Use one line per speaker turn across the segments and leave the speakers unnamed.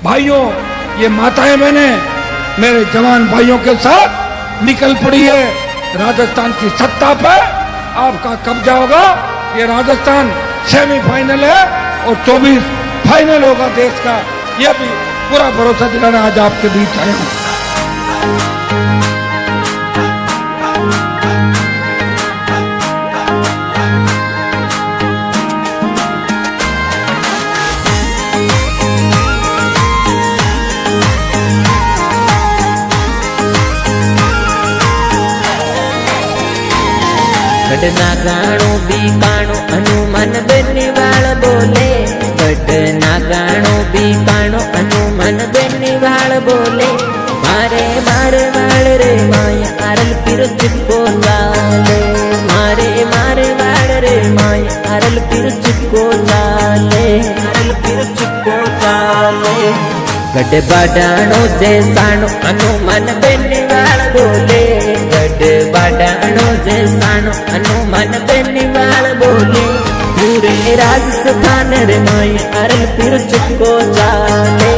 भाइयों, ये माताएं बहनें मेरे जवान भाइयों के साथ निकल पड़ी है। राजस्थान की सत्ता पर आपका कब्जा होगा। ये राजस्थान सेमीफाइनल है और 24 फाइनल होगा देश का। यह भी पूरा भरोसा दिलाना आज आपके बीच आया हूं।
गढ़ना गाणो बीकाणो हनुमान बेनीवाल बोले। गढ़ना गाणो बीकाणो हनुमान बेनीवाल बोले। मारे मारे वाल रे माया आरल पीर चिपको चाले। मारे मारे वाल रे माया आरल पीर चिपको चाले। आरल पीर चिपको चाले। गढ़ बाडाणो जैसाणो हनुमान बेनीवाल बोले। गढ़ बाडाणो जैसाणो हनुमान बेनीवाल बोले। पूरे राजस्थान रे माई अरल पीर चिपको चाले।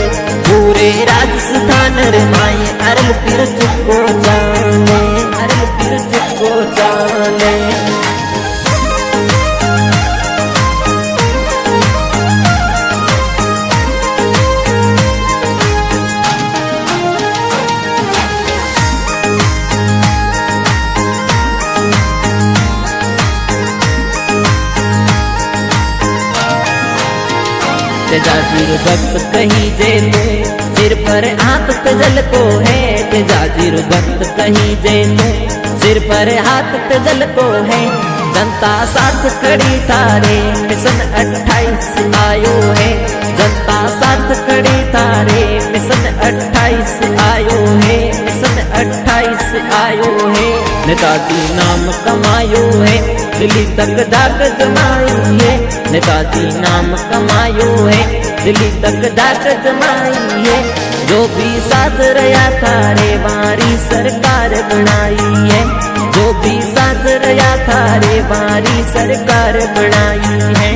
पूरे राजस्थान रे माई अरल पीर चिपको चाले। अरल पीर चिपको चाले। जाजीर भक्त कहीं जे तू सिर पर हाथ तजल को है। जाजीर भक्त कहीं जे तू सिर पर हाथ तजल को है। जनता साथ खड़ी थारे मिशन 28 आयो है। जनता साथ खड़ी थारे मिशन 28 आयो है। मिशन 28 आयो है। नेताजी नाम कमायो है। दिल्ली तक धाक जमाई है। नेताजी नाम कमायो है। दिल्ली तक धाक जमाई है। जो भी साथ रहा थारे बारी सरकार बनाई है। जो भी साथ रहा थारे बारी सरकार बनाई है।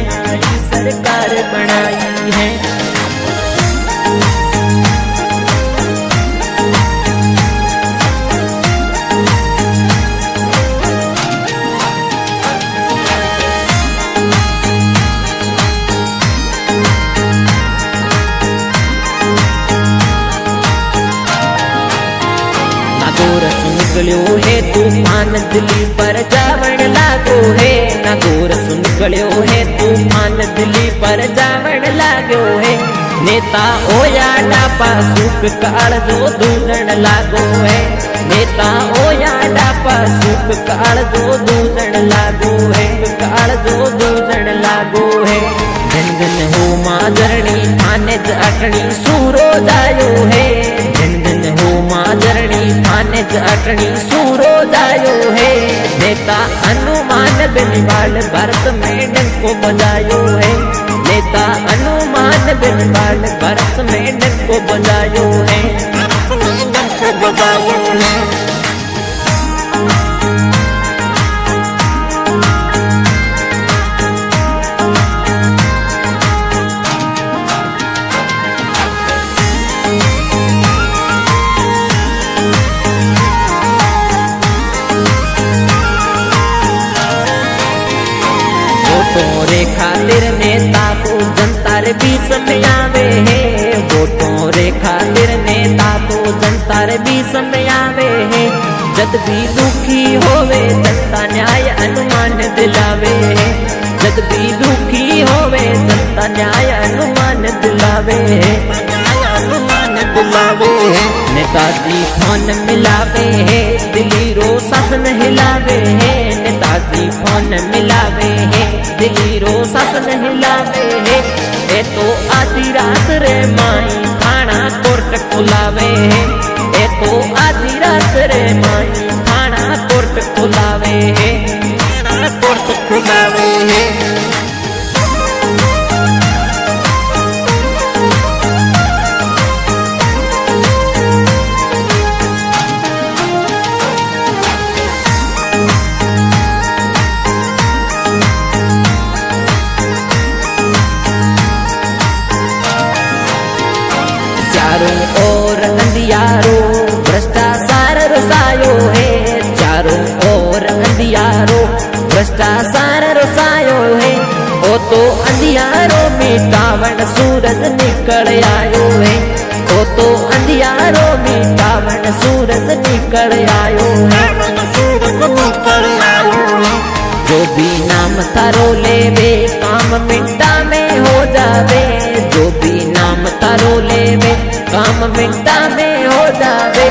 सरकार बनाई है। गोरस निकलियो है तूफान दिल्ली पर जावण लागो है। ना गोरस निकलियो है तूफान दिल्ली पर जावण लागो है। नेता ओया डापा सुख काल जो दूजण लागो है। नेता ओया डापा सुख काल जो दूजण लागो है। काल जो दूजण लागो है। जन जन हो माजरणी थाने ज अटणी सूरो जायो है। जन जन हो माजरणी थाने ज अटणी सूरो जायो है। नेता हनुमान बेनीवाल भारत में डंको बजायो है। नेता हनुमान बेनीवाल भारत में डंको बजायो है। डंको बजायो है। वोटों खातिर नेता को जनता रे बीच में आवे है। वोटों रे खातिर नेता को जनता रे बीच में आवे है। जद भी दुखी होवे जनता न्याय अनुमान दिलावे है। जद भी दुखी होवे जनता न्याय अनुमान दिलावे है। अनुमान दिलावे है। नेताजी फोन मिलावे है। दिल्ली रो शासन हिलावे है। नेताजी फोन मिलावे है। दिल्ली रो शासन हिलावे है। ए तो आधी रात रे माई थाना कोर्ट खुलावे है। ए तो आधी रात रे माई थाना कोर्ट खुलावे है। थाना कोर्ट खुलावे है। चारों ओर अंधियारो भ्रष्टाचार रसायो है, चारों ओर अंधियारो भ्रष्टाचार रसायो है। ओ तो अंधियारो मिटावण सूरज निकल आयो है, ओ तो अंधियारो मिटावण सूरज निकल आयो है। जो भी नाम तारो लेवे काम मिनटा में हो जावे, जो भी नाम तारो लेवे काम मिनटा में हो जावे।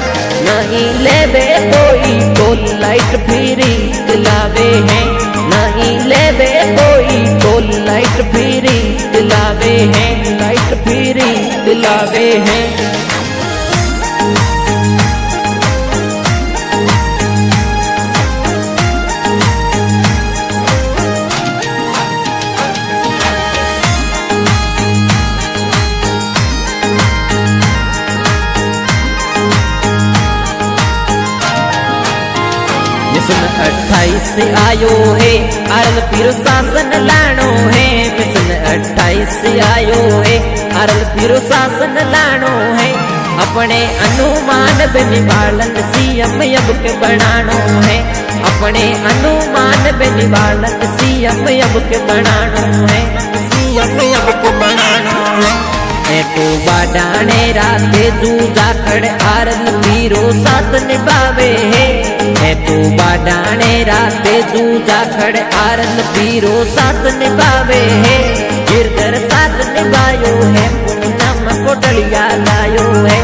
नहीं लेवे कोई तो लाइट फ्री दिलावे है, नहीं लेवे कोई तो लाइट फ्री दिलावे है, लाइट फ्री दिलावे है। मिशन 28 आयो है अरल पीर शासन लाणो है, मिशन 28 आयो है अरल पीर शासन लाणो है। अपने अनुमान बेनिवालन सीएम अब के बनानो है, अपने अनुमान बेनिवालन सीएम अब के बनानो है, सीएम अब के बनानो है। तो बाडाने राते जूझा खड़े आरल पीरो साथ निभावे है, तो बाडाने राते जूझा खड़े आरल पीरो साथ निभावे है। गिरधर साथ निभायो है पूनम कोटलिया गायो है,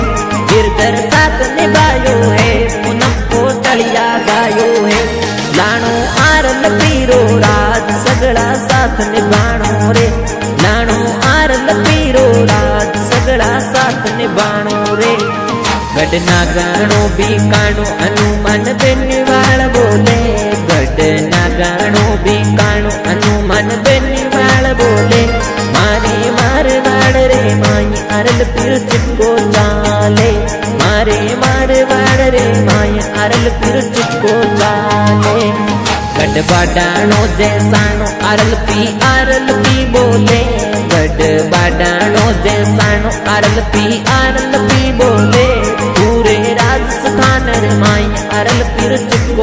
गिरधर साथ निभायो है पूनम कोटलिया गायो है। लाणो आरल पीरो राज सगड़ा साथ निभाणो रे, लाणो आरल पीरो राज सगड़ा साथ निभाणो रे। गढ़ना गाणो बीकाणो हनुमान बेनीवाल बोले, गढ़ना गाणो बीकाणो हनुमान बेनीवाल बोले। मारे मारवाड़ रे माई अरल पीर चिपको चाले, मारे मारवाड़ रे माई अरल पीर चिपको चाले। गढ़ बाडाणो जैसाणो अरल पी बोले, गढ़ बाडाणो जैसाणो अरल पी बोले। पूरे राजस्थान रे माई अरल पीर चिपको